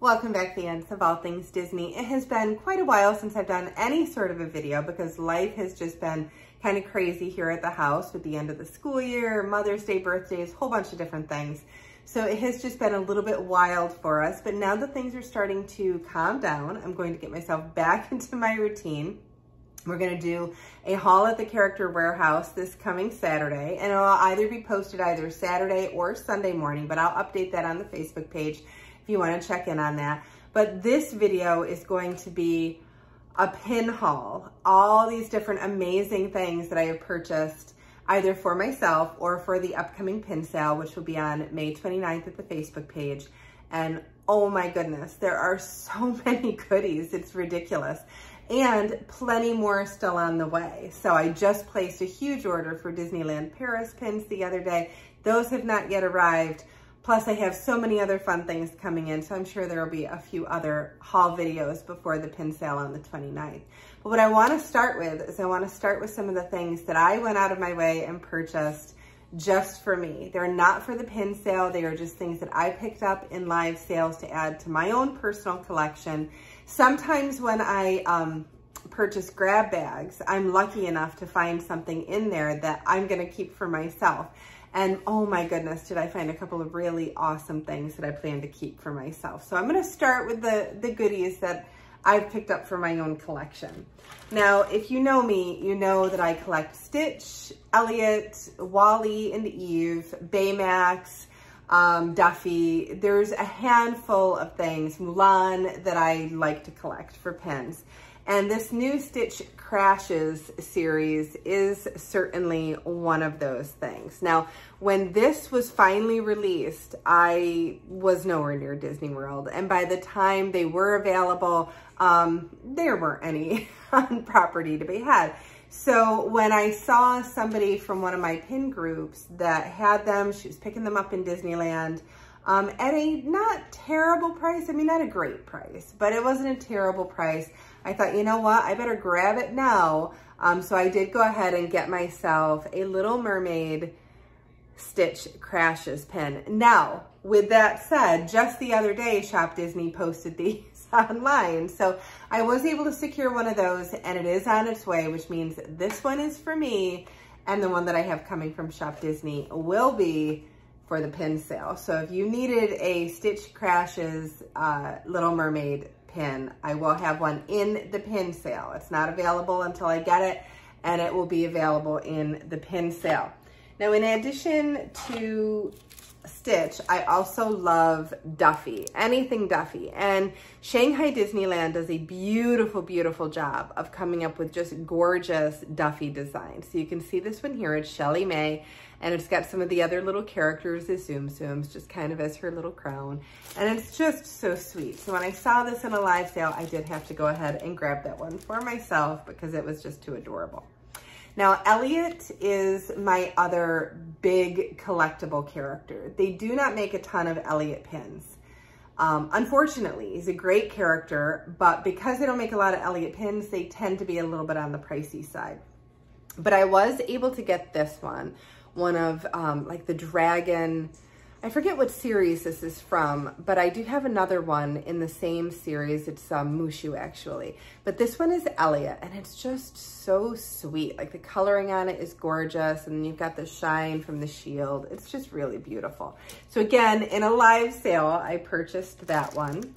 Welcome back, fans of all things Disney. It has been quite a while since I've done any sort of a video because life has just been kind of crazy here at the house with the end of the school year, Mother's Day, birthdays, a whole bunch of different things. So it has just been a little bit wild for us, but now that things are starting to calm down, I'm going to get myself back into my routine. We're going to do a haul at the Character Warehouse this coming Saturday, and it'll either be posted either Saturday or Sunday morning, but I'll update that on the Facebook page if you want to check in on that. But this video is going to be a pin haul. All these different amazing things that I have purchased either for myself or for the upcoming pin sale, which will be on May 29th at the Facebook page. And oh my goodness, there are so many goodies. It's ridiculous. And plenty more still on the way. So I just placed a huge order for Disneyland Paris pins the other day. Those have not yet arrived. Plus I have so many other fun things coming in, so I'm sure there will be a few other haul videos before the pin sale on the 29th. But what I want to start with is I want to start with some of the things that I went out of my way and purchased just for me. They're not for the pin sale. They are just things that I picked up in live sales to add to my own personal collection. Sometimes when I purchase grab bags, I'm lucky enough to find something in there that I'm going to keep for myself. And oh my goodness, did I find a couple of really awesome things that I plan to keep for myself. So I'm going to start with the goodies that I've picked up for my own collection. Now, if you know me, you know that I collect Stitch, Elliot, Wally and Eve, Baymax, Duffy. There's a handful of things, Mulan, that I like to collect for pins. And this new Stitch Crashes series is certainly one of those things. Now, when this was finally released, I was nowhere near Disney World. And by the time they were available, there weren't any on property to be had. So when I saw somebody from one of my pin groups that had them, she was picking them up in Disneyland, at a not terrible price. I mean, not a great price, but it wasn't a terrible price. I thought, you know what, I better grab it now. So I did go ahead and get myself a Little Mermaid Stitch Crashes pen. Now, with that said, just the other day, Shop Disney posted these online. So I was able to secure one of those and it is on its way, which means this one is for me. And the one that I have coming from Shop Disney will be for the pin sale. So if you needed a Stitch Crashes Little Mermaid pin, I will have one in the pin sale. It's not available until I get it, and it will be available in the pin sale. Now, in addition to Stitch, I also love Duffy, anything Duffy. And Shanghai Disneyland does a beautiful, beautiful job of coming up with just gorgeous Duffy designs. So you can see this one here, it's Shelly May, and it's got some of the other little characters as Tsum Tsums, just kind of as her little crown. And it's just so sweet. So when I saw this in a live sale, I did have to go ahead and grab that one for myself because it was just too adorable. Now, Elliot is my other big collectible character. They do not make a ton of Elliot pins. Unfortunately, he's a great character, but because they don't make a lot of Elliot pins, they tend to be a little bit on the pricey side. But I was able to get this one of like the dragon, I forget what series this is from, but I do have another one in the same series. It's Mushu actually, but this one is Elliot and it's just so sweet. Like the coloring on it is gorgeous and you've got the shine from the shield. It's just really beautiful. So again, in a live sale, I purchased that one.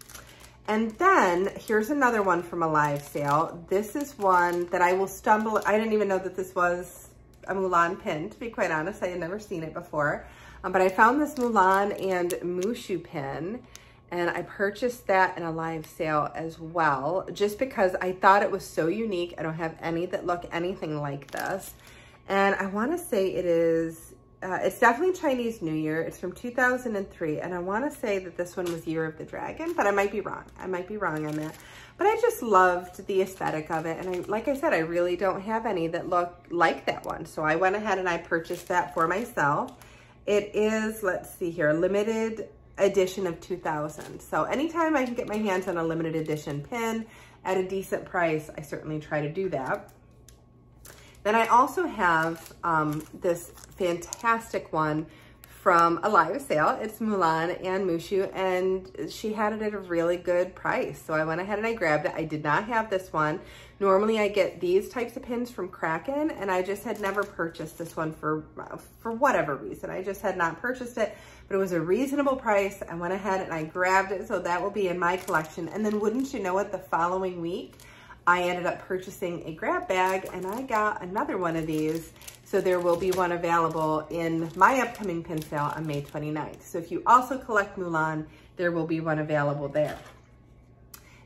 And then here's another one from a live sale. This is one that I will stumble. I didn't even know that this was a Mulan Pin, to be quite honest. I had never seen it before. But I found this Mulan and Mushu Pen, and I purchased that in a live sale as well, just because I thought it was so unique. I don't have any that look anything like this. And I want to say it is, it's definitely Chinese New Year. It's from 2003, and I want to say that this one was Year of the Dragon, but I might be wrong. I might be wrong on that. But I just loved the aesthetic of it. And like I said, I really don't have any that look like that one. So I went ahead and I purchased that for myself. It is, let's see here, limited edition of 2000. So anytime I can get my hands on a limited edition pin at a decent price, I certainly try to do that. Then I also have this fantastic one from a live sale. It's Mulan and Mushu, and she had it at a really good price. So I went ahead and I grabbed it. I did not have this one. Normally I get these types of pins from Kraken, and I just had never purchased this one for whatever reason. I just had not purchased it, but it was a reasonable price. I went ahead and I grabbed it, so that will be in my collection. And then wouldn't you know it, the following week, I ended up purchasing a grab bag, and I got another one of these. So there will be one available in my upcoming pin sale on May 29th. So if you also collect Mulan, there will be one available there.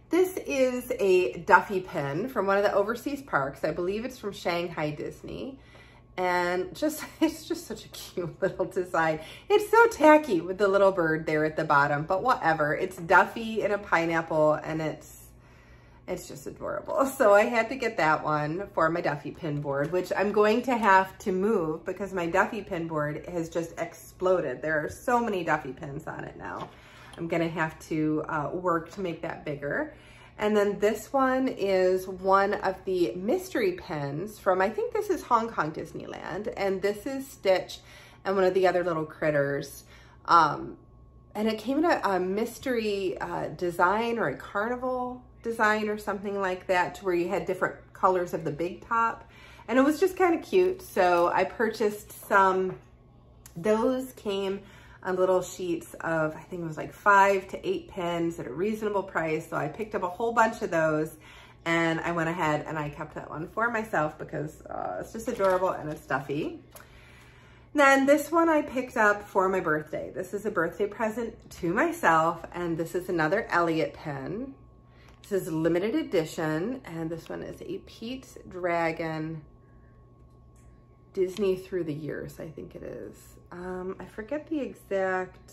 This is a Duffy pen from one of the overseas parks. I believe it's from Shanghai Disney. And it's just such a cute little design. It's so tacky with the little bird there at the bottom, but whatever. It's Duffy in a pineapple, and it's just adorable. So I had to get that one for my Duffy pin board, which I'm going to have to move because my Duffy pin board has just exploded. There are so many Duffy pins on it now. I'm gonna have to work to make that bigger. And then this one is one of the mystery pens from, I think this is Hong Kong Disneyland, and this is Stitch and one of the other little critters. And it came in a mystery design, or a carnival design or something like that, to where you had different colors of the big top, and it was just kind of cute. So I purchased some. Those came on little sheets of, I think it was like 5 to 8 pens at a reasonable price. So I picked up a whole bunch of those, and I went ahead and I kept that one for myself because it's just adorable and it's Duffy. Then this one I picked up for my birthday. This is a birthday present to myself, and this is another Elliot pen. This is limited edition, and this one is a Pete's Dragon Disney Through the Years, I think it is. I forget the exact,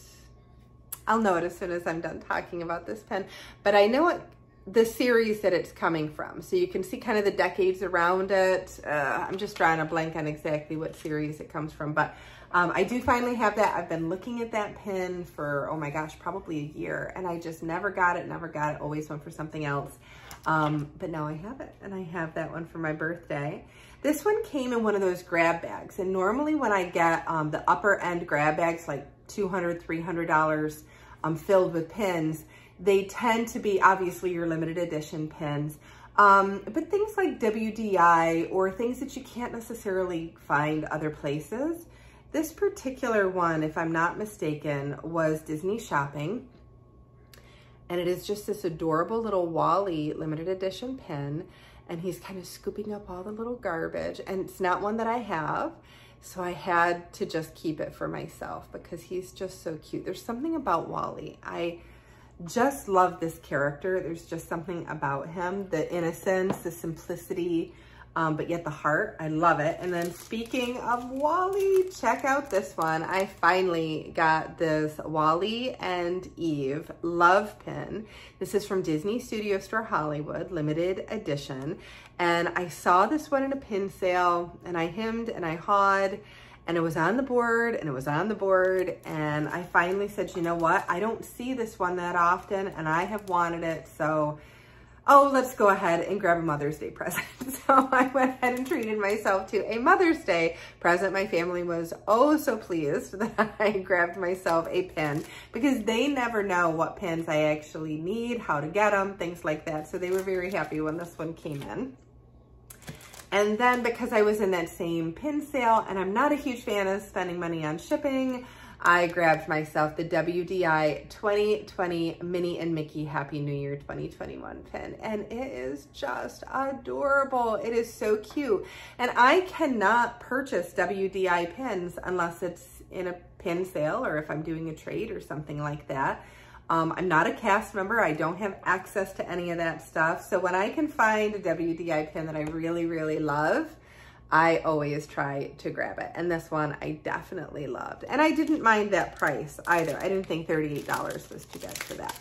I'll know it as soon as I'm done talking about this pen, but I know the series that it's coming from. So you can see kind of the decades around it. I'm just drawing a blank on exactly what series it comes from, but I do finally have that. I've been looking at that pen for, oh my gosh, probably a year, and I just never got it, always went for something else. But now I have it, and I have that one for my birthday. This one came in one of those grab bags, and normally when I get the upper end grab bags, like $200, $300 filled with pins, they tend to be obviously your limited edition pins, but things like WDI or things that you can't necessarily find other places. This particular one, if I'm not mistaken, was Disney Shopping, and it is just this adorable little Wally limited edition pen, and he's kind of scooping up all the little garbage, and it's not one that I have, so I had to just keep it for myself because he's just so cute. There's something about Wally. I just love this character. There's just something about him, the innocence, the simplicity, but yet the heart. I love it. And then speaking of Wally, check out this one. I finally got this Wally and Eve Love Pin. This is from Disney Studio Store Hollywood, limited edition. And I saw this one in a pin sale, and I hemmed and I hawed, and it was on the board, and it was on the board, and I finally said, you know what? I don't see this one that often, and I have wanted it, so oh, let's go ahead and grab a Mother's Day present. So I went ahead and treated myself to a Mother's Day present. My family was oh so pleased that I grabbed myself a pen, because they never know what pens I actually need, how to get them, things like that. So they were very happy when this one came in. And then because I was in that same pin sale, and I'm not a huge fan of spending money on shipping, I grabbed myself the WDI 2020 Minnie and Mickey Happy New Year 2021 pin, and it is just adorable. It is so cute, and I cannot purchase WDI pins unless it's in a pin sale or if I'm doing a trade or something like that. I'm not a cast member. I don't have access to any of that stuff. So when I can find a WDI pin that I really, really love, I always try to grab it. And this one I definitely loved. And I didn't mind that price either. I didn't think $38 was too good for that.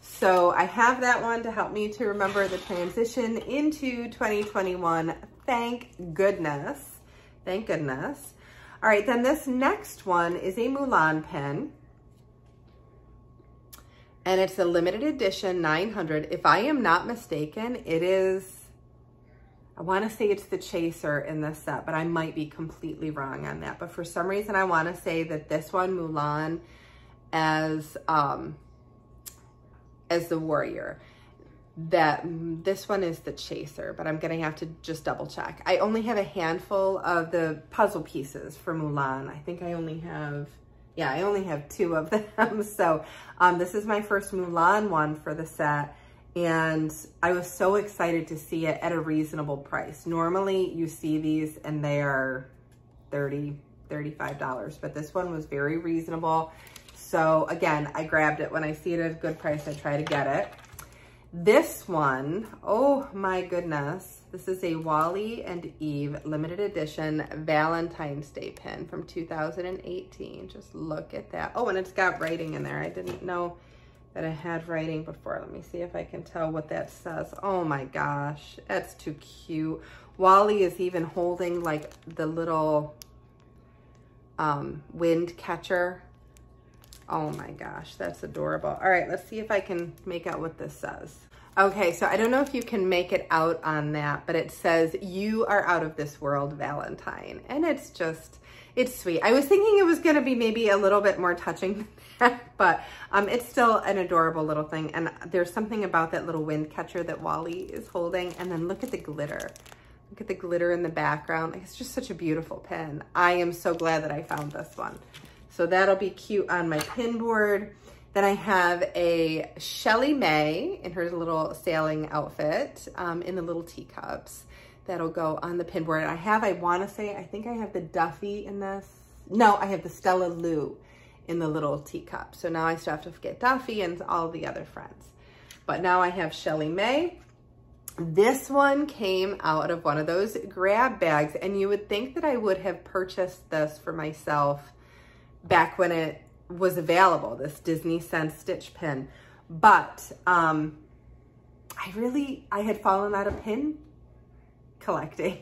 So I have that one to help me to remember the transition into 2021. Thank goodness. Thank goodness. All right, then this next one is a Mulan pen. And it's a limited edition 900. If I am not mistaken, it is, I want to say it's the Chaser in this set, but I might be completely wrong on that. But for some reason, I want to say that this one, Mulan, as the warrior, that this one is the Chaser, but I'm going to have to just double check. I only have a handful of the puzzle pieces for Mulan. I think I only have, yeah, I only have 2 of them. So this is my first Mulan one for the set. And I was so excited to see it at a reasonable price. Normally you see these and they are $30, $35, but this one was very reasonable. So again, I grabbed it. When I see it at a good price, I try to get it. This one, oh my goodness. This is a Wally and Eve limited edition Valentine's Day pen from 2018. Just look at that. Oh, and it's got writing in there. I didn't know that I had writing before. Let me see if I can tell what that says. Oh my gosh, that's too cute. Wally is even holding like the little wind catcher. Oh my gosh, that's adorable. All right, let's see if I can make out what this says. Okay, so I don't know if you can make it out on that, but it says, "You are out of this world, Valentine." And it's just, it's sweet. I was thinking it was gonna be maybe a little bit more touching than that, but it's still an adorable little thing. And there's something about that little wind catcher that Wally is holding. And then look at the glitter. Look at the glitter in the background. It's just such a beautiful pen. I am so glad that I found this one. So that'll be cute on my pin board. Then I have a Shelly May in her little sailing outfit in the little teacups. That'll go on the pin board. I want to say, I think I have the Duffy in this. No, I have the Stella Lou in the little teacup. So now I still have to get Duffy and all the other friends. But now I have Shelly May. This one came out of one of those grab bags, and you would think that I would have purchased this for myself back when it was available, this Disney Sense stitch pin. But I had fallen out of pin collecting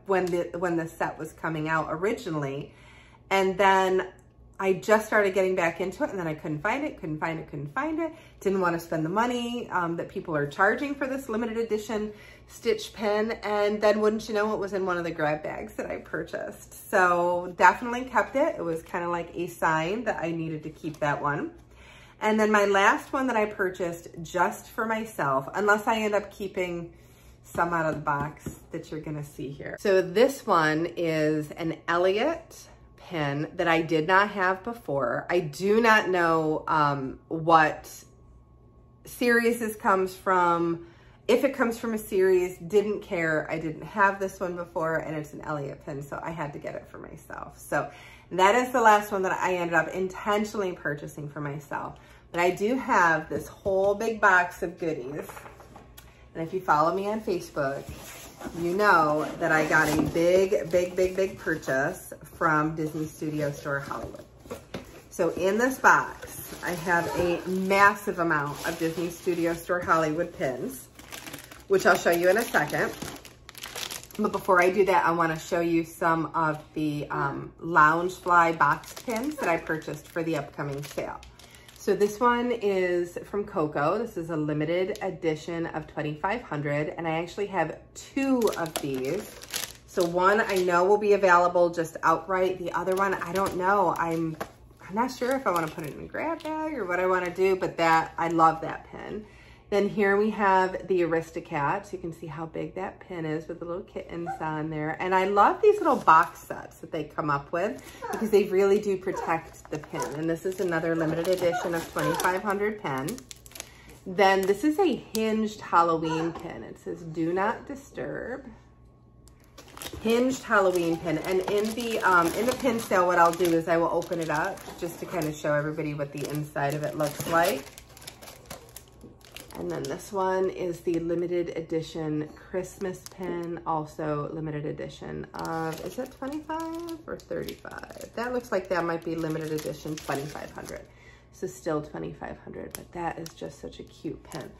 when the set was coming out originally. And then I just started getting back into it, and then I couldn't find it. Didn't want to spend the money that people are charging for this limited edition stitch pen. And then wouldn't you know, it was in one of the grab bags that I purchased. So definitely kept it. It was kind of like a sign that I needed to keep that one. And then my last one that I purchased just for myself, unless I end up keeping some out of the box that you're gonna see here. So this one is an Elliot pen that I did not have before. I do not know what series this comes from. If it comes from a series, didn't care. I didn't have this one before, and it's an Elliot pen, so I had to get it for myself. So that is the last one that I ended up intentionally purchasing for myself. But I do have this whole big box of goodies. And if you follow me on Facebook, you know that I got a big purchase from Disney Studio Store Hollywood. So in this box, I have a massive amount of Disney Studio Store Hollywood pins, which I'll show you in a second. But before I do that, I want to show you some of the Loungefly box pins that I purchased for the upcoming sale. So this one is from Coco. This is a limited edition of 2,500, and I actually have 2 of these. So one I know will be available just outright. The other one, I don't know. I'm not sure if I want to put it in a grab bag or what I want to do, but I love that pen. Then here we have the Aristocats. You can see how big that pin is with the little kittens on there. And I love these little box sets that they come up with because they really do protect the pin. And this is another limited edition of 2,500 pen. Then this is a Hinged Halloween Pen. It says, "Do not disturb." Hinged Halloween Pen. And in the pin sale, what I'll do is I will open it up just to kind of show everybody what the inside of it looks like. And then this one is the limited edition Christmas pen, also limited edition of, is that 25 or 35? That looks like that might be limited edition 2,500. So still 2,500, but that is just such a cute pen.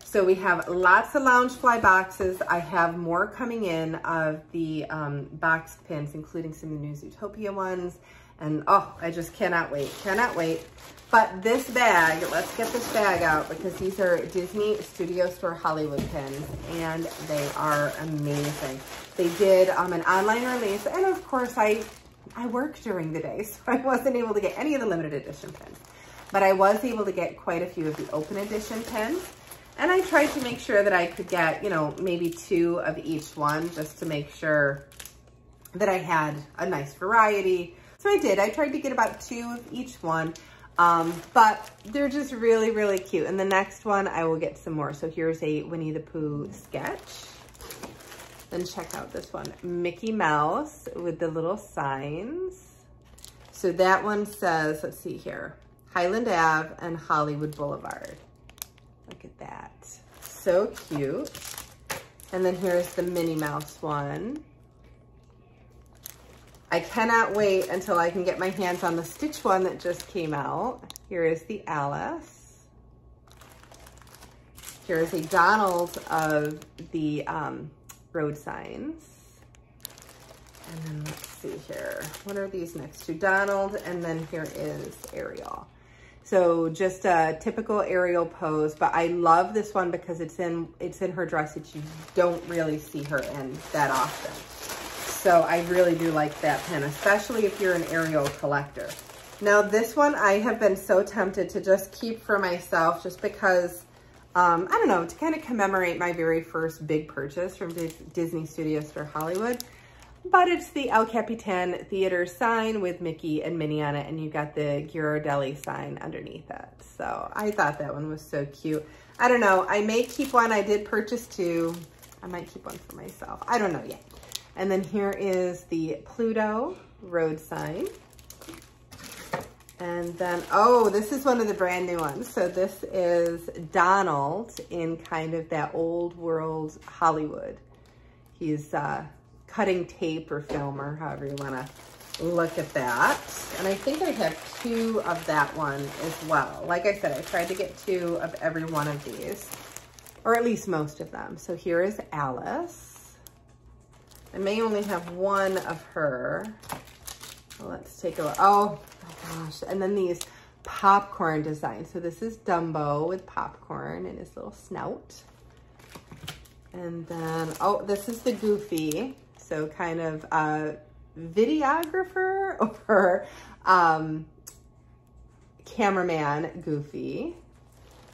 So we have lots of Loungefly boxes. I have more coming in of the boxed pins, including some of the new Zootopia ones. And oh, I just cannot wait, cannot wait. But this bag, let's get this bag out because these are Disney Studio Store Hollywood pens and they are amazing. They did an online release, and of course I work during the day, so I wasn't able to get any of the limited edition pens. But I was able to get quite a few of the open edition pens. And I tried to make sure that I could get, you know, maybe 2 of each one just to make sure that I had a nice variety. So I did. I tried to get about 2 of each one. But they're just really, really cute. And the next one, I will get some more. So here's a Winnie the Pooh sketch. Then check out this one, Mickey Mouse with the little signs. So that one says, let's see here, Highland Ave and Hollywood Boulevard. Look at that. So cute. And then here's the Minnie Mouse one. I cannot wait until I can get my hands on the Stitch one that just came out. Here is the Alice. Here is a Donald of the road signs. And then let's see here. What are these next to? Donald, and then here is Ariel. So just a typical Ariel pose, but I love this one because it's in her dress that you don't really see her in that often. So I really do like that pen, especially if you're an Ariel collector. Now this one I have been so tempted to just keep for myself just because, I don't know, to kind of commemorate my very first big purchase from Disney Studio Store Hollywood. But it's the El Capitan theater sign with Mickey and Minnie on it, and you got the Ghirardelli sign underneath it. So I thought that one was so cute. I don't know, I may keep one. I did purchase 2. I might keep one for myself. I don't know yet. And then here is the Pluto road sign. And then, oh, this is one of the brand new ones. So this is Donald in kind of that old world Hollywood. He's cutting tape or film, or however you want to look at that. And I think I have 2 of that one as well. Like I said, I tried to get 2 of every one of these, or at least most of them. So here is Alice. I may only have 1 of her. Well, let's take a look. Oh my gosh. And then these popcorn designs. So this is Dumbo with popcorn and his little snout. And then, oh, this is the Goofy. So kind of a videographer or cameraman Goofy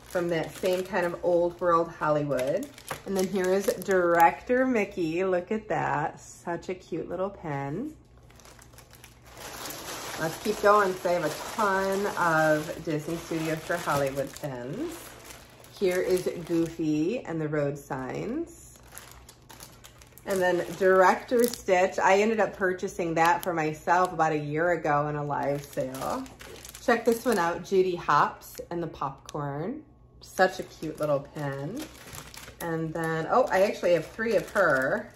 from that same kind of old world Hollywood. And then here is Director Mickey. Look at that. Such a cute little pen. Let's keep going. So I have a ton of Disney Studio Store Hollywood pens. Here is Goofy and the road signs. And then Director Stitch. I ended up purchasing that for myself about a year ago in a live sale. Check this one out, Judy Hopps and the popcorn. Such a cute little pen. And then, oh, I actually have 3 of her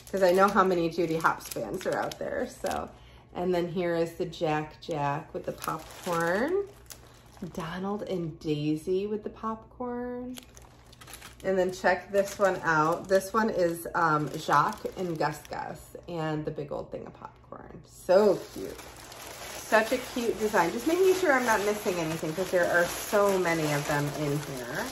because I know how many Judy Hopps fans are out there. So, and then here is the Jack with the popcorn. Donald and Daisy with the popcorn. And then check this one out. This one is Jacques and Gus and the big old thing of popcorn. So cute. Such a cute design. Just making sure I'm not missing anything because there are so many of them in here.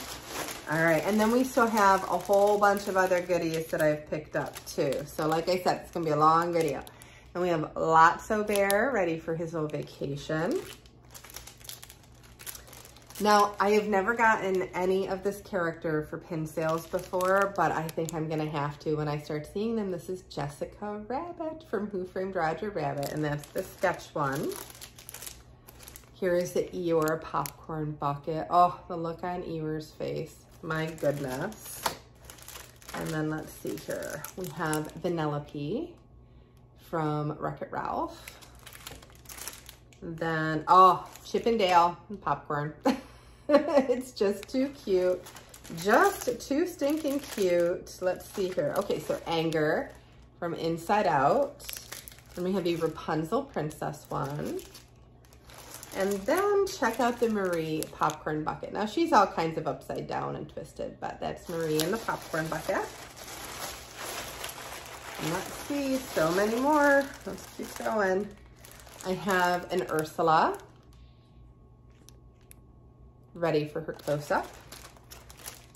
All right, and then we still have a whole bunch of other goodies that I've picked up too. So like I said, it's gonna be a long video. And we have Lotso Bear ready for his little vacation. Now, I have never gotten any of this character for pin sales before, but I think I'm gonna have to when I start seeing them. This is Jessica Rabbit from Who Framed Roger Rabbit, and that's the sketch one. Here is the Eeyore popcorn bucket. Oh, the look on Eeyore's face, my goodness. And then let's see here. We have Vanellope from Wreck-It Ralph. Then, oh, Chip and Dale and popcorn. It's just too cute. Just too stinking cute. Let's see here. Okay, so Anger from Inside Out. Then we have a Rapunzel Princess one. And then check out the Marie popcorn bucket. Now she's all kinds of upside down and twisted, but that's Marie in the popcorn bucket. And let's see, so many more. Let's keep going. I have an Ursula ready for her close-up.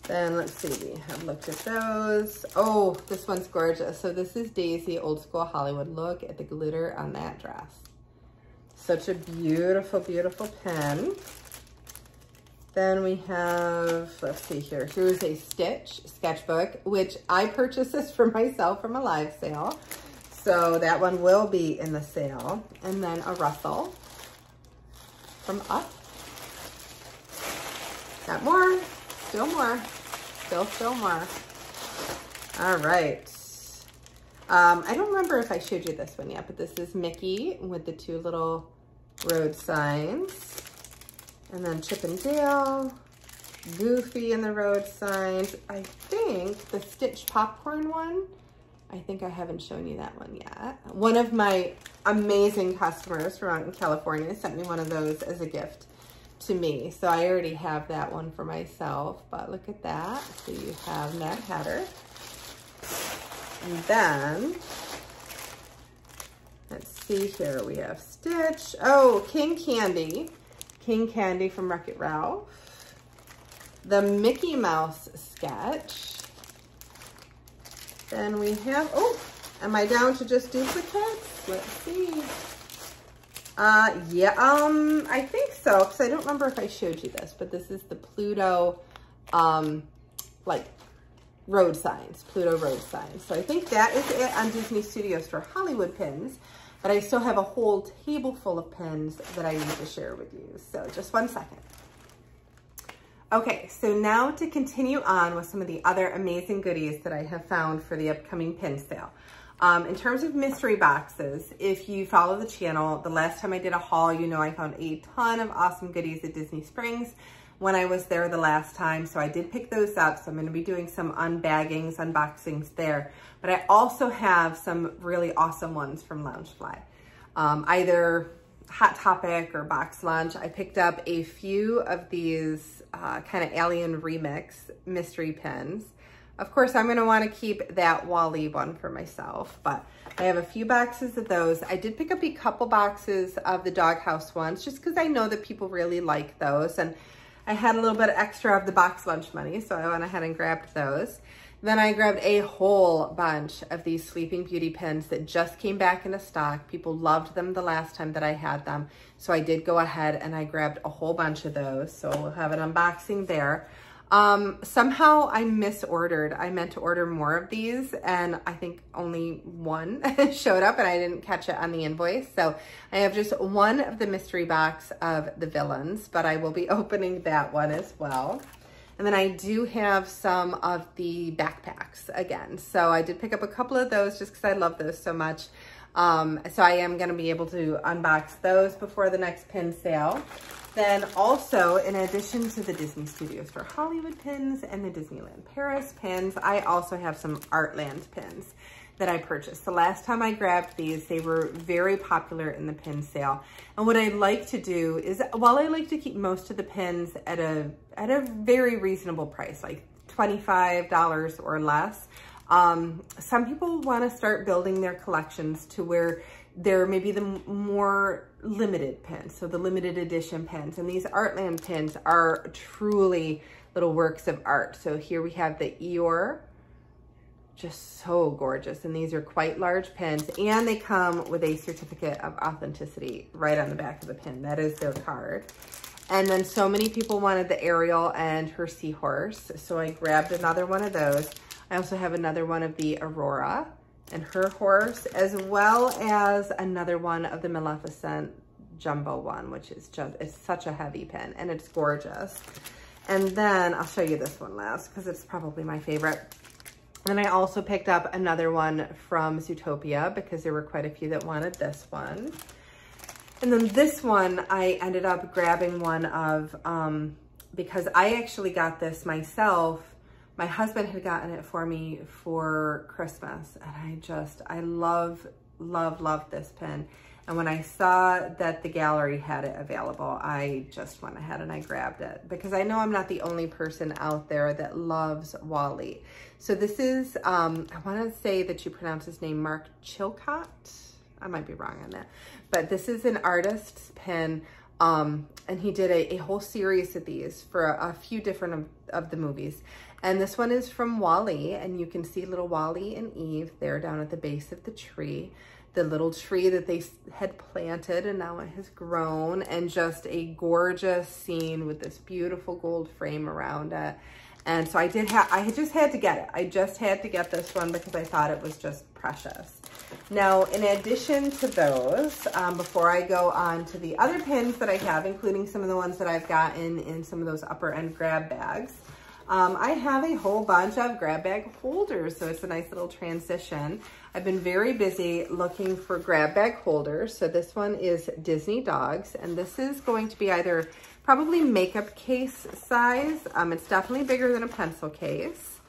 Then let's see, we have looked at those. Oh, this one's gorgeous. So this is Daisy, old school Hollywood. Look at the glitter on that dress. Such a beautiful, beautiful pen. Then we have, let's see here. Here's a Stitch sketchbook, which I purchased this for myself from a live sale. So that one will be in the sale. And then a Russell from Up. Got more, still more, still more. All right. I don't remember if I showed you this one yet, but this is Mickey with the two little road signs. And then Chip and Dale, Goofy in the road signs. I think the Stitch popcorn one, I think I haven't shown you that one yet. One of my amazing customers from out in California sent me one of those as a gift to me. So I already have that one for myself, but look at that. So you have Mad Hatter. And then, let's see here, we have Stitch. Oh, King Candy. King Candy from Wreck-It Ralph. The Mickey Mouse sketch. Then we have, oh, am I down to just duplicates? Let's see. Yeah, I think so, because I don't remember if I showed you this, but this is the Pluto, like, road signs, Pluto road signs. So I think that is it on Disney Studio Store Hollywood pins, but I still have a whole table full of pins that I need to share with you. So just one second. Okay, so now to continue on with some of the other amazing goodies that I have found for the upcoming pin sale. In terms of mystery boxes, if you follow the channel, the last time I did a haul, you know I found a ton of awesome goodies at Disney Springs when I was there the last time. So I did pick those up. So I'm going to be doing some unbaggings, unboxings there. But I also have some really awesome ones from Loungefly. Either Hot Topic or Box Lunch. I picked up a few of these kind of Alien Remix mystery pens. Of course, I'm going to want to keep that Wally one for myself, but I have a few boxes of those. I did pick up a couple boxes of the Doghouse ones just because I know that people really like those, and I had a little bit extra of the Box Lunch money, so I went ahead and grabbed those. Then I grabbed a whole bunch of these Sleeping Beauty pens that just came back into stock. People loved them the last time that I had them, so I did go ahead and I grabbed a whole bunch of those, so we'll have an unboxing there. Somehow I misordered. I meant to order more of these, and I think only one showed up and I didn't catch it on the invoice. So I have just one of the mystery box of the villains, but I will be opening that one as well. And then I do have some of the backpacks again. So I did pick up a couple of those just because I love those so much. So I am going to be able to unbox those before the next pin sale. Then also, in addition to the Disney Studio Store Hollywood pins and the Disneyland Paris pins, I also have some Artland pins that I purchased. The last time I grabbed these, they were very popular in the pin sale. And what I like to do is, while I like to keep most of the pins at a very reasonable price, like $25 or less, some people want to start building their collections to where they're maybe the more limited pins, so the limited edition pins. And these Artland pins are truly little works of art. So here we have the Eeyore, just so gorgeous. And these are quite large pins, and they come with a certificate of authenticity right on the back of the pin. That is their card. And then so many people wanted the Ariel and her seahorse, so I grabbed another one of those. I also have another one of the Aurora and her horse, as well as another one of the Maleficent jumbo one, which is just, it's such a heavy pen and it's gorgeous. And then I'll show you this one last because it's probably my favorite. And then I also picked up another one from Zootopia because there were quite a few that wanted this one. And then this one, I ended up grabbing one of, because I actually got this myself. My husband had gotten it for me for Christmas, and I love, love, love this pen. And when I saw that the gallery had it available, I just went ahead and I grabbed it because I know I'm not the only person out there that loves Wally. So this is, I want to say that you pronounce his name Mark Chilcott. I might be wrong on that. But this is an artist's pen. And he did a whole series of these for a few different of the movies. And this one is from Wally, and you can see little Wally and Eve there down at the base of the tree. The little tree that they had planted, and now it has grown, and just a gorgeous scene with this beautiful gold frame around it. And so I just had to get it. I just had to get this one because I thought it was just precious. Now, in addition to those, before I go on to the other pins that I have, including some of the ones that I've gotten in some of those upper end grab bags, I have a whole bunch of grab bag holders, so it's a nice little transition. I've been very busy looking for grab bag holders. So this one is Disney Dogs, and this is going to be either probably makeup case size. It's definitely bigger than a pencil case,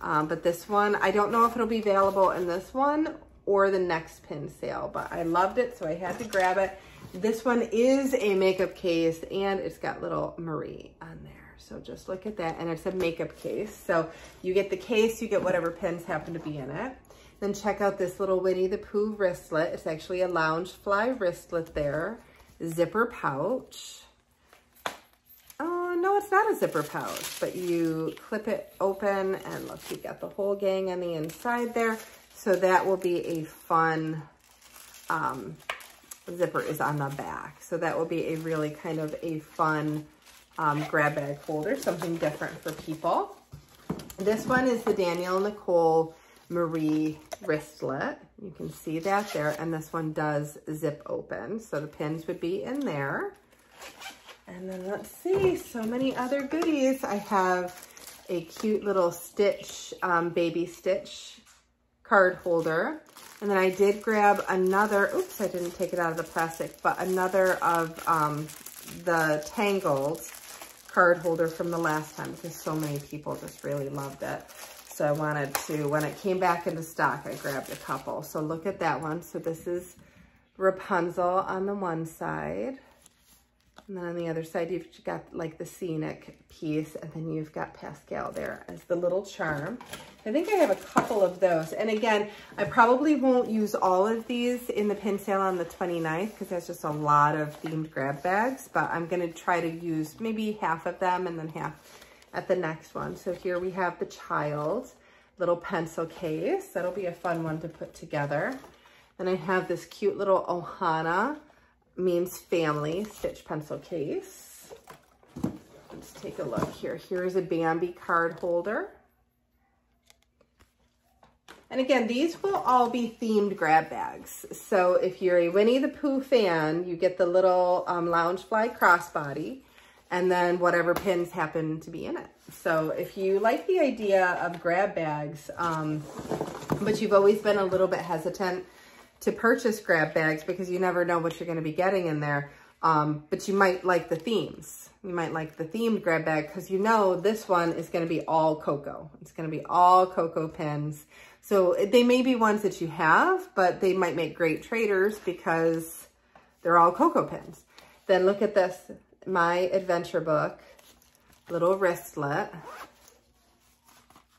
but this one, I don't know if it'll be available in this one or the next pin sale, but I loved it, so I had to grab it. This one is a makeup case, and it's got little Marie on there. So just look at that, and it's a makeup case. So you get the case, you get whatever pins happen to be in it. Then check out this little Winnie the Pooh wristlet. It's actually a Loungefly wristlet there. Zipper pouch. Oh, no, it's not a zipper pouch, but you clip it open, and look, you've got the whole gang on the inside there. So that will be a fun, zipper is on the back. So that will be a really kind of a fun grab bag holder, something different for people. This one is the Danielle Nicole Marie wristlet. You can see that there, and this one does zip open, so the pins would be in there. And then let's see, so many other goodies. I have a cute little Stitch, baby Stitch card holder. And then I did grab another, oops, I didn't take it out of the plastic, but another of the Tangled card holder from the last time, because so many people just really loved it. So I wanted to, when it came back into stock, I grabbed a couple. So look at that one. So this is Rapunzel on the one side. And then on the other side, you've got like the scenic piece, and then you've got Pascal there as the little charm. I think I have a couple of those. And again, I probably won't use all of these in the pin sale on the 29th because that's just a lot of themed grab bags, but I'm gonna try to use maybe half of them and then half at the next one. So here we have the child little pencil case. That'll be a fun one to put together. Then I have this cute little Ohana means family Stitch pencil case. Let's take a look here. Here's a Bambi card holder. And again, these will all be themed grab bags. So if you're a Winnie the Pooh fan, you get the little Loungefly crossbody, and then whatever pins happen to be in it. So if you like the idea of grab bags, but you've always been a little bit hesitant to purchase grab bags because you never know what you're going to be getting in there, but you might like the themes. You might like the themed grab bag because you know this one is going to be all cocoa. It's going to be all cocoa pins. So they may be ones that you have, but they might make great traders because they're all cocoa pins. Then look at this, My Adventure Book, little wristlet.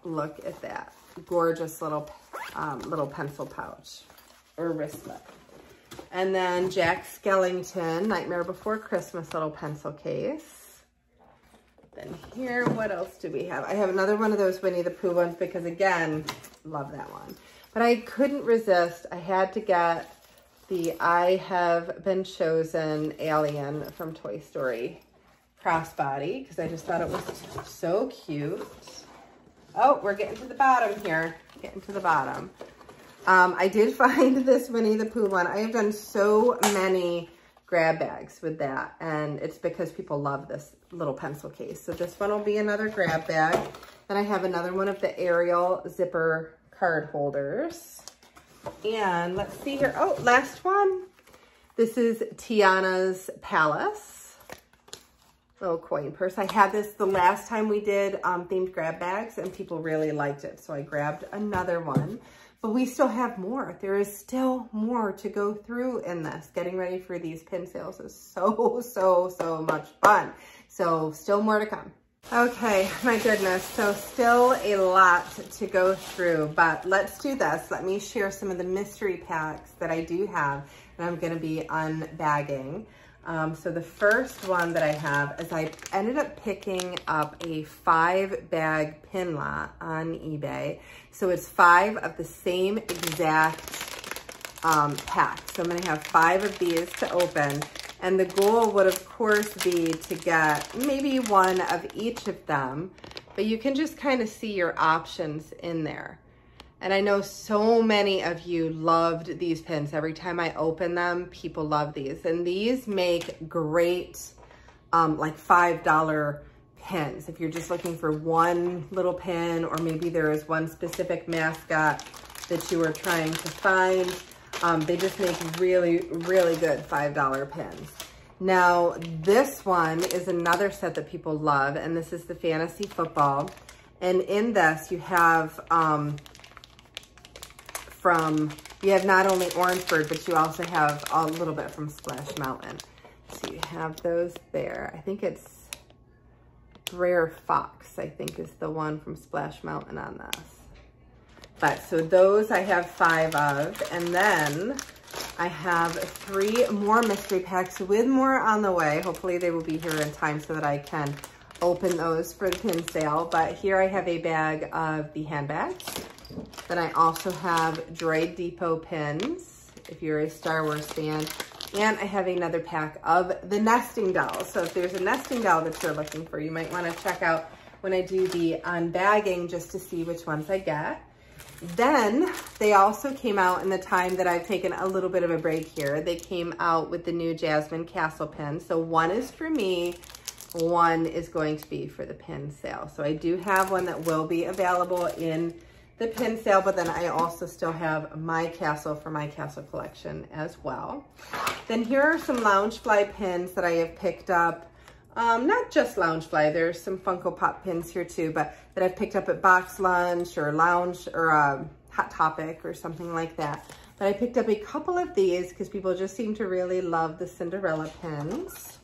Look at that, gorgeous little pencil pouch or wristlet. And then Jack Skellington, Nightmare Before Christmas little pencil case. Then here, what else do we have? I have another one of those Winnie the Pooh ones because, again, love that one. But I couldn't resist. I had to get the I Have Been Chosen alien from Toy Story crossbody because I just thought it was so cute. Oh, we're getting to the bottom here. Getting to the bottom. I did find this Winnie the Pooh one. I have done so many grab bags with that, and it's because people love this little pencil case. So this one will be another grab bag. Then I have another one of the Ariel zipper card holders. And let's see here. Oh, last one. This is Tiana's Palace little coin purse. I had this the last time we did themed grab bags, and people really liked it. So I grabbed another one. But we still have more. There is still more to go through in this. Getting ready for these pin sales is so much fun. So still more to come. Okay, my goodness, so still a lot to go through, but let's do this. Let me share some of the mystery packs that I do have and I'm gonna be unbagging. So the first one that I have is I ended up picking up a 5-bag pin lot on eBay. So it's 5 of the same exact pack. So I'm gonna have 5 of these to open. And the goal would, of course, be to get maybe 1 of each of them, but you can just kind of see your options in there. And I know so many of you loved these pins. Every time I open them, people love these. And these make great, like $5 pins. If you're just looking for one little pin, or maybe there is one specific mascot that you are trying to find, they just make really, really good $5 pins. Now, this one is another set that people love, and this is the Fantasy Football. And in this, you have you have not only Orangeburg, but you also have a little bit from Splash Mountain. So you have those there. I think it's Rare Fox, I think is the one from Splash Mountain on this. But so those I have 5 of, and then I have 3 more mystery packs with more on the way. Hopefully they will be here in time so that I can open those for the pin sale. But here I have a bag of the handbags. Then I also have Droid Depot pins, if you're a Star Wars fan. And I have another pack of the nesting dolls. So if there's a nesting doll that you're looking for, you might want to check out when I do the unbagging just to see which ones I get. Then they also came out in the time that I've taken a little bit of a break here. They came out with the new Jasmine Castle Pen. So 1 is for me, 1 is going to be for the pin sale. So I do have one that will be available in the pin sale, but then I also still have my castle for my castle collection as well. Then here are some Loungefly pins that I have picked up. Not just Loungefly, there's some Funko Pop pins here too, but that I've picked up at Box Lunch or Lounge or Hot Topic or something like that. But I picked up a couple of these because people just seem to really love the Cinderella pins.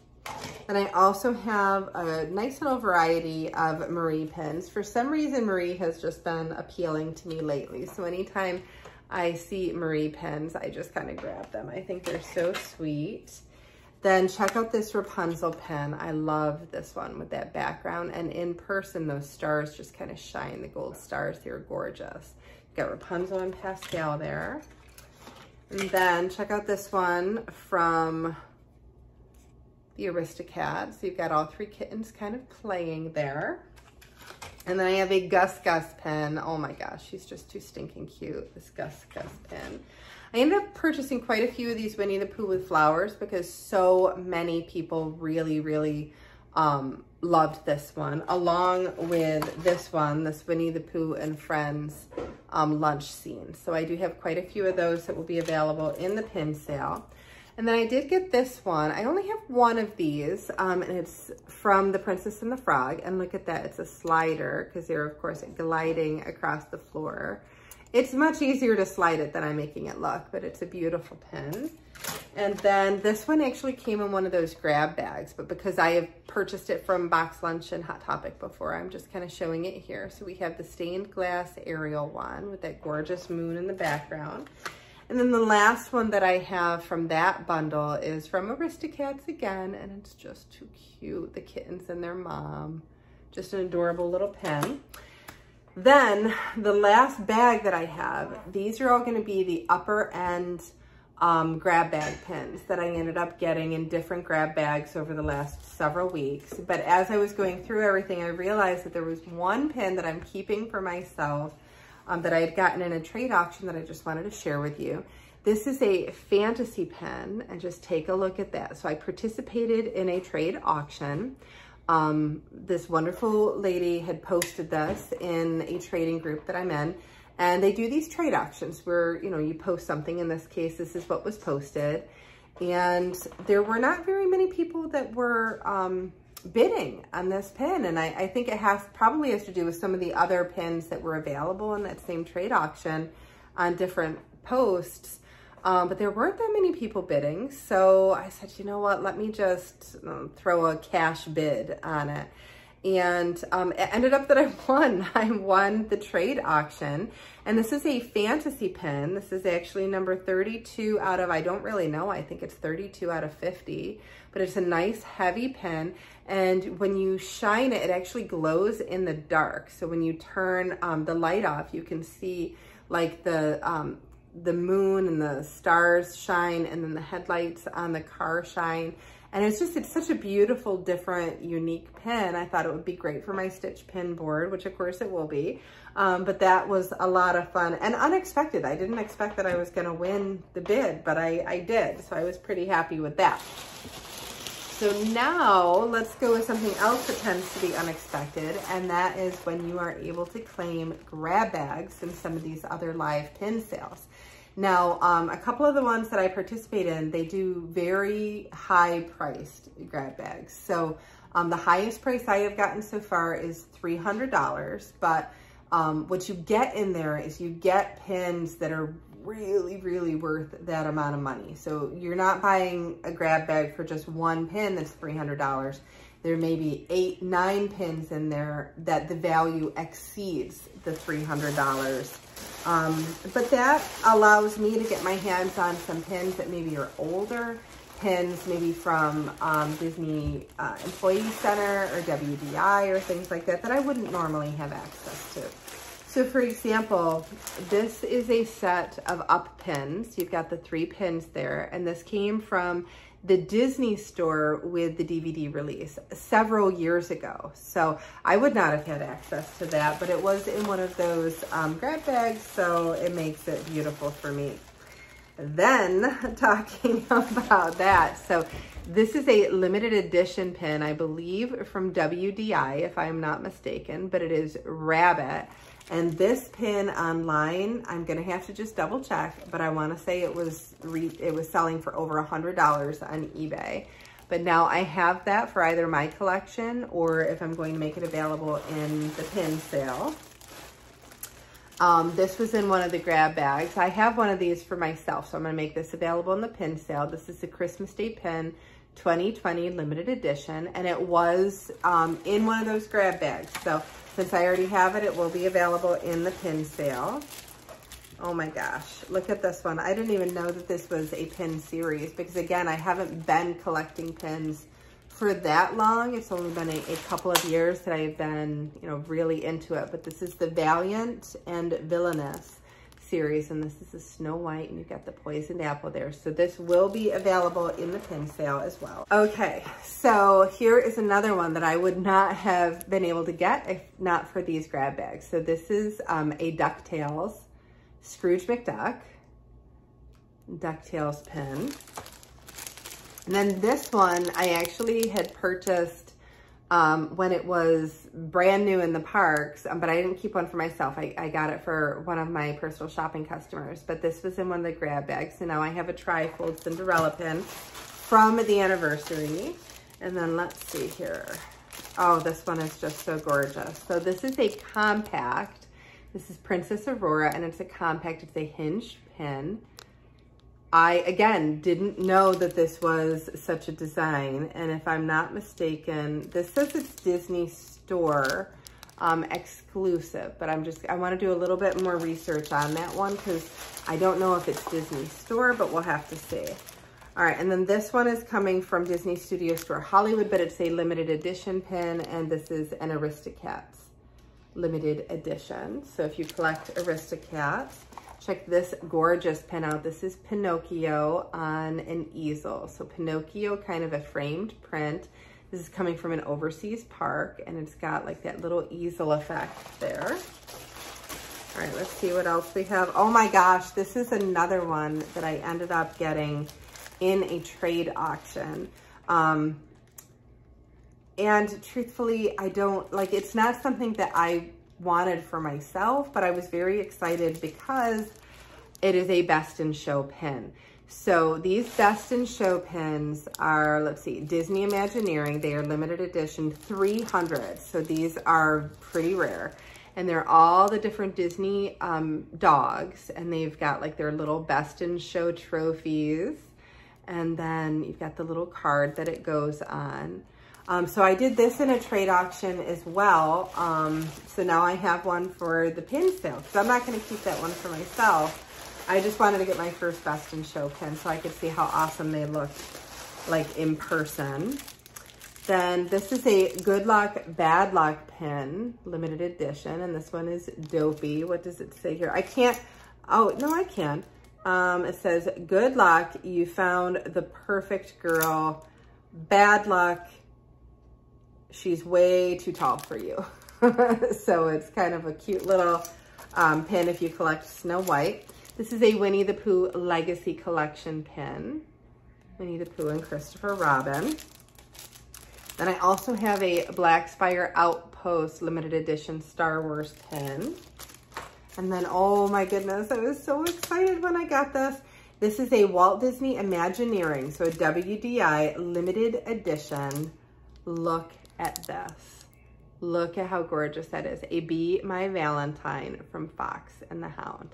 And I also have a nice little variety of Marie pins. For some reason, Marie has just been appealing to me lately. So anytime I see Marie pins, I just kind of grab them. I think they're so sweet. Then check out this Rapunzel pen. I love this one with that background. And in person, those stars just kind of shine. The gold stars, they're gorgeous. You've got Rapunzel and pastel there. And then check out this one from the Aristocats. So you've got all 3 kittens kind of playing there. And then I have a Gus Gus pen. Oh my gosh, she's just too stinking cute, this Gus Gus pen. I ended up purchasing quite a few of these Winnie the Pooh with flowers because so many people really, really loved this one, along with this one, this Winnie the Pooh and Friends lunch scene. So I do have quite a few of those that will be available in the pin sale. And then I did get this one. I only have 1 of these, and it's from The Princess and the Frog. And look at that, it's a slider because they're, of course, gliding across the floor. It's much easier to slide it than I'm making it look, but it's a beautiful pen. And then this one actually came in one of those grab bags, but because I have purchased it from Box Lunch and Hot Topic before, I'm just kind of showing it here. So we have the stained glass Ariel one with that gorgeous moon in the background. And then the last one that I have from that bundle is from Aristocats again, and it's just too cute. The kittens and their mom. Just an adorable little pen. Then the last bag that I have, these are all going to be the upper end grab bag pins that I ended up getting in different grab bags over the last several weeks. But as I was going through everything, I realized that there was one pin that I'm keeping for myself that I had gotten in a trade auction that I just wanted to share with you. This is a fantasy pen, and just take a look at that. So I participated in a trade auction. This wonderful lady had posted this in a trading group that I'm in, and they do these trade auctions where, you know, you post something. In this case, this is what was posted, and there were not very many people that were bidding on this pin. And I think it probably has to do with some of the other pins that were available in that same trade auction on different posts. But there weren't that many people bidding. So I said, you know what, let me just throw a cash bid on it. And it ended up that I won. I won the trade auction. And this is a fantasy pen. This is actually number 32 out of, I don't really know, I think it's 32 out of 50. But it's a nice heavy pen. And when you shine it, it actually glows in the dark. So when you turn the light off, you can see like the moon and the stars shine, and then the headlights on the car shine. And it's such a beautiful, different, unique pen. I thought it would be great for my stitch pin board, which of course it will be. But that was a lot of fun and unexpected. I didn't expect that I was gonna win the bid, but I did. So I was pretty happy with that. So now let's go with something else that tends to be unexpected. And that is when you are able to claim grab bags in some of these other live pin sales. Now, a couple of the ones that I participate in, they do very high priced grab bags. So the highest price I have gotten so far is $300, but what you get in there is you get pins that are really, really worth that amount of money. So you're not buying a grab bag for just one pin that's $300. There may be 8, 9 pins in there that the value exceeds the $300. But that allows me to get my hands on some pins that maybe are older, pins maybe from Disney Employee Center or WDI or things like that I wouldn't normally have access to. So for example, this is a set of up pins. You've got the 3 pins there, and this came from the Disney store with the DVD release several years ago. So I would not have had access to that, but it was in one of those grab bags, so it makes it beautiful for me. Then talking about that, so this is a limited edition pin, I believe from WDI, if I'm not mistaken, but it is Rabbit. And this pin online, I'm gonna have to just double check, but I wanna say it was selling for over $100 on eBay. But now I have that for either my collection or if I'm going to make it available in the pin sale. This was in one of the grab bags. I have one of these for myself, so I'm gonna make this available in the pin sale. This is the Christmas Day Pin 2020 limited edition, and it was in one of those grab bags. So since I already have it, it will be available in the pin sale. Oh my gosh, look at this one. I didn't even know that this was a pin series because again, I haven't been collecting pins for that long. It's only been a couple of years that I've been, really into it. But this is the Valiant and Villainous series, and this is the Snow White, and you've got the Poisoned Apple there. So this will be available in the pin sale as well. Okay, so here is another one that I would not have been able to get if not for these grab bags. So this is a Ducktales Scrooge McDuck Ducktales pen. And then this one I actually had purchased when it was brand new in the parks, but I didn't keep one for myself. I got it for one of my personal shopping customers, but this was in one of the grab bags. So now I have a tri-fold Cinderella pin from the anniversary. And then let's see here. Oh, this one is just so gorgeous. So this is a compact. This is Princess Aurora, and it's a compact. It's a hinged pin. I, again, didn't know that this was such a design. And if I'm not mistaken, this says it's Disney Store exclusive, but I want to do a little bit more research on that one because I don't know if it's Disney Store, but we'll have to see. All right, and then this one is coming from Disney Studio Store Hollywood, but it's a limited edition pin, and this is an Aristocats limited edition. So if you collect Aristocats, check this gorgeous pen out. This is Pinocchio on an easel. So Pinocchio, kind of a framed print. This is coming from an overseas park, and it's got like that little easel effect there. All right, let's see what else we have. Oh my gosh, this is another one that I ended up getting in a trade auction. And truthfully, it's not something that I wanted for myself, but I was very excited because it is a best in show pin. So these best in show pins are, let's see, Disney Imagineering. They are limited edition 300. So these are pretty rare. And they're all the different Disney dogs. And they've got like their little best in show trophies. And then you've got the little card that it goes on. So I did this in a trade auction as well. So now I have one for the pin sale, because I'm not going to keep that one for myself. I just wanted to get my first Best in Show pin so I could see how awesome they look like in person. Then this is a Good Luck, Bad Luck pen, limited edition. And this one is dopey. What does it say here? I can't, oh, no, I can. It says, good luck, you found the perfect girl. Bad luck, she's way too tall for you. So it's kind of a cute little pin if you collect Snow White. This is a Winnie the Pooh Legacy Collection pin. Winnie the Pooh and Christopher Robin. Then I also have a Black Spire Outpost limited edition Star Wars pen. And then, oh my goodness, I was so excited when I got this. This is a Walt Disney Imagineering, so a WDI limited edition. Look at this. Look at how gorgeous that is. A Be My Valentine from Fox and the Hound.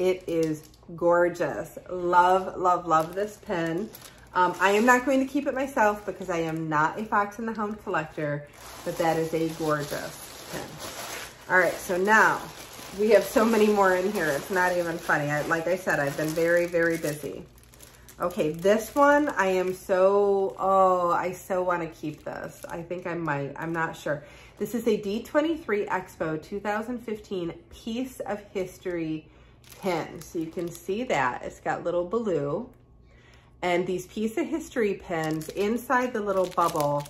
It is gorgeous. Love, love, love this pen. I am not going to keep it myself because I am not a Fox and the Hound collector, but that is a gorgeous pen. All right, so now we have so many more in here. It's not even funny. Like I said, I've been very, very busy. Okay, this one, I am so, oh, I so want to keep this. I think I might, I'm not sure. This is a D23 Expo 2015 Piece of History pen. So you can see that. It's got little blue. And these Piece of History pens, inside the little bubble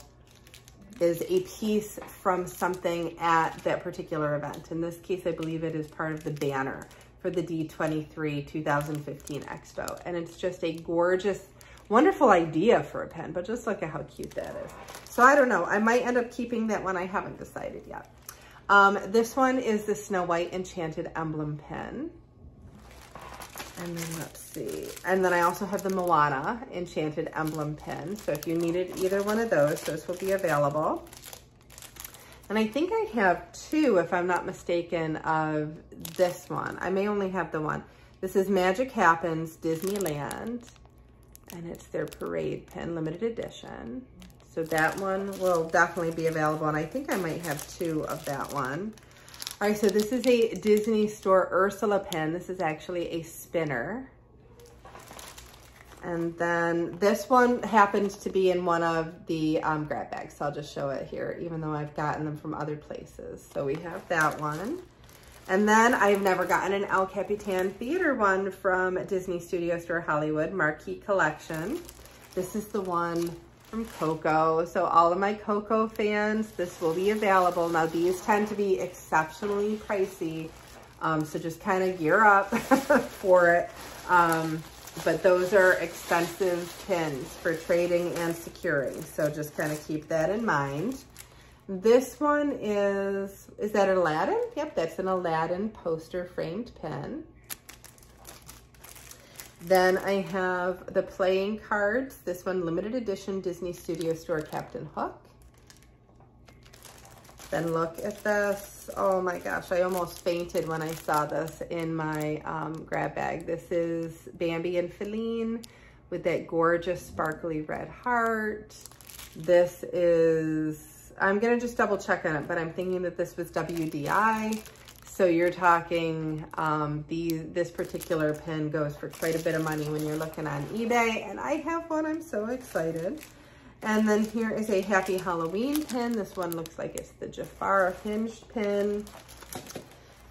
is a piece from something at that particular event. In this case, I believe it is part of the banner for the D23 2015 Expo. And it's just a gorgeous, wonderful idea for a pen, but just look at how cute that is. So I don't know, I might end up keeping that one. I haven't decided yet. This one is the Snow White Enchanted Emblem pen. And then let's see. And then I also have the Moana Enchanted Emblem pen. So if you needed either one of those will be available. And I think I have two, if I'm not mistaken, of this one. I may only have the one. This is Magic Happens Disneyland. And it's their Parade pen, limited edition. So that one will definitely be available. And I think I might have two of that one. All right, so this is a Disney Store Ursula pen. This is actually a spinner. And then this one happens to be in one of the grab bags. So I'll just show it here, even though I've gotten them from other places. So we have that one. And then I've never gotten an El Capitan Theater one from Disney Studio Store Hollywood, Marquee Collection. This is the one from Coco. So all of my Coco fans, this will be available. Now these tend to be exceptionally pricey, so just kind of gear up for it. But those are expensive pins for trading and securing, so just kind of keep that in mind. This one is that Aladdin? Yep, that's an Aladdin poster framed pen. Then I have the playing cards. This one, limited edition Disney Studio Store Captain Hook. Then look at this. Oh my gosh, I almost fainted when I saw this in my grab bag. This is Bambi and Feline with that gorgeous sparkly red heart. This is, I'm gonna just double check on it, but I'm thinking that this was WDI. So you're talking, this particular pen goes for quite a bit of money when you're looking on eBay, and I have one, I'm so excited. And then here is a Happy Halloween pen. This one looks like it's the Jafar Hinged Pin.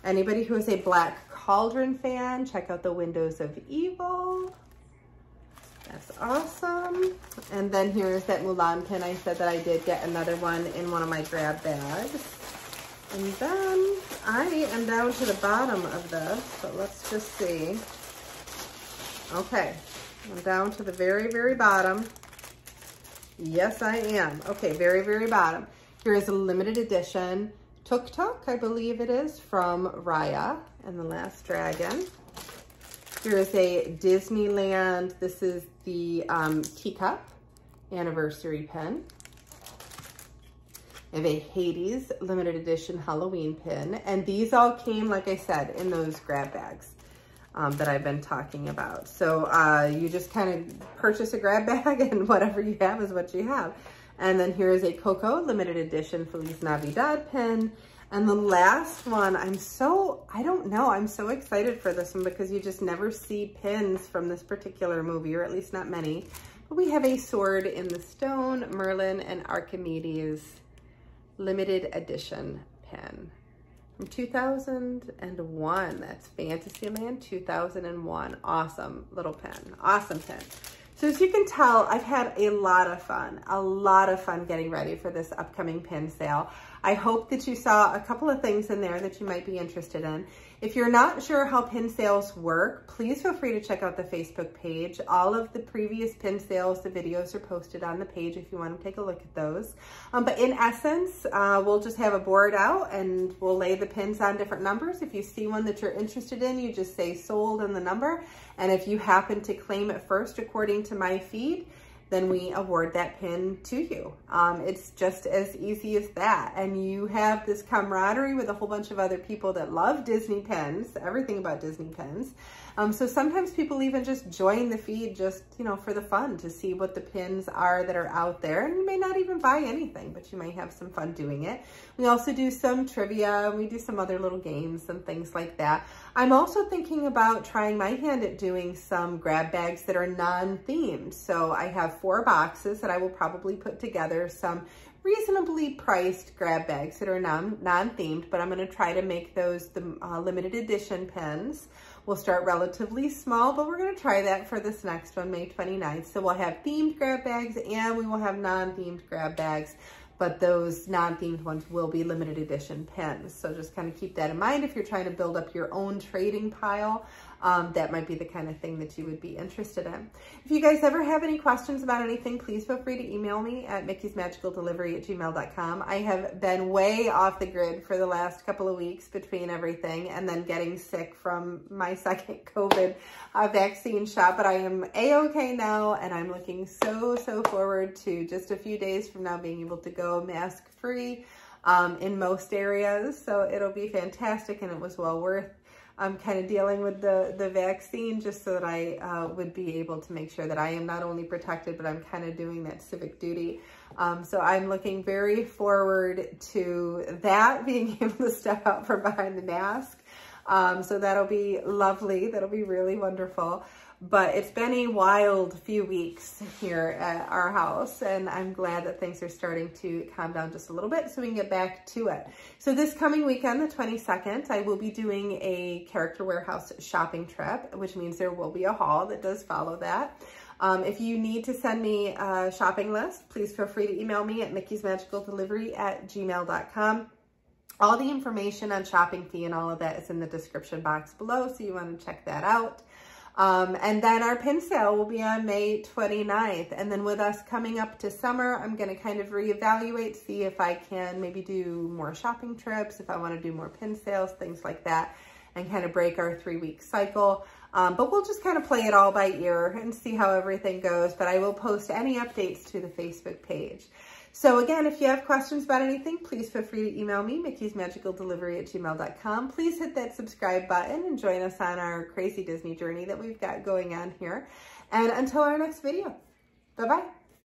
Anybody who is a Black Cauldron fan, check out the Windows of Evil. That's awesome. And then here's that Mulan Pin. I said that I did get another one in one of my grab bags. And then I am down to the bottom of this, but let's just see. Okay, I'm down to the very, very bottom. Yes, I am. Okay, very, very bottom. Here is a limited edition Tuk Tuk, I believe it is, from Raya and the Last Dragon. Here is a Disneyland. This is the Teacup Anniversary Pen. I have a Hades limited edition Halloween pin. And these all came, like I said, in those grab bags that I've been talking about. So you just kind of purchase a grab bag and whatever you have is what you have. And then here is a Coco limited edition Feliz Navidad pen. And the last one, I'm so excited for this one because you just never see pins from this particular movie, or at least not many. But we have a Sword in the Stone, Merlin and Archimedes limited edition pen from 2001. That's Fantasyland 2001. Awesome little pen, awesome pen. So as you can tell, I've had a lot of fun getting ready for this upcoming pin sale. I hope that you saw a couple of things in there that you might be interested in. If you're not sure how pin sales work, please feel free to check out the Facebook page. All of the previous pin sales, the videos are posted on the page if you want to take a look at those. But in essence, we'll just have a board out and we'll lay the pins on different numbers. If you see one that you're interested in, you just say sold and the number. And if you happen to claim it first according to my feed, then we award that pin to you. It's just as easy as that. And you have this camaraderie with a whole bunch of other people that love Disney pens, everything about Disney pens. So sometimes people even just join the feed just, you know, for the fun to see what the pins are that are out there. And you may not even buy anything, but you might have some fun doing it. We also do some trivia. We do some other little games and things like that. I'm also thinking about trying my hand at doing some grab bags that are non-themed. So I have 4 boxes that I will probably put together, some reasonably priced grab bags that are non-themed, but I'm going to try to make those the limited edition pens. We'll start relatively small, but we're going to try that for this next one, May 29th. So we'll have themed grab bags and we will have non-themed grab bags, but those non-themed ones will be limited edition pens. So just kind of keep that in mind if you're trying to build up your own trading pile. That might be the kind of thing that you would be interested in. If you guys ever have any questions about anything, please feel free to email me at mickey'smagicaldelivery@gmail.com. I have been way off the grid for the last couple of weeks between everything and then getting sick from my second COVID vaccine shot, but I am A-okay now, and I'm looking so forward to just a few days from now being able to go mask-free in most areas. So it'll be fantastic, and it was well worth kind of dealing with the vaccine just so that I would be able to make sure that I am not only protected, but I'm kind of doing that civic duty. So I'm looking very forward to that, being able to step out from behind the mask. So that'll be lovely. That'll be really wonderful. But it's been a wild few weeks here at our house, and I'm glad that things are starting to calm down just a little bit so we can get back to it. So this coming weekend, the 22nd, I will be doing a Character Warehouse shopping trip, which means there will be a haul that does follow that. If you need to send me a shopping list, please feel free to email me at mickey'smagicaldelivery@gmail.com. All the information on shopping fee and all of that is in the description box below, so you want to check that out. And then our pin sale will be on May 29th. And then with us coming up to summer, I'm going to kind of reevaluate, see if I can maybe do more shopping trips, if I want to do more pin sales, things like that, and kind of break our 3-week cycle. But we'll just kind of play it all by ear and see how everything goes. But I will post any updates to the Facebook page. So again, if you have questions about anything, please feel free to email me, mickey'smagicaldelivery@gmail.com. Please hit that subscribe button and join us on our crazy Disney journey that we've got going on here. And until our next video, bye-bye.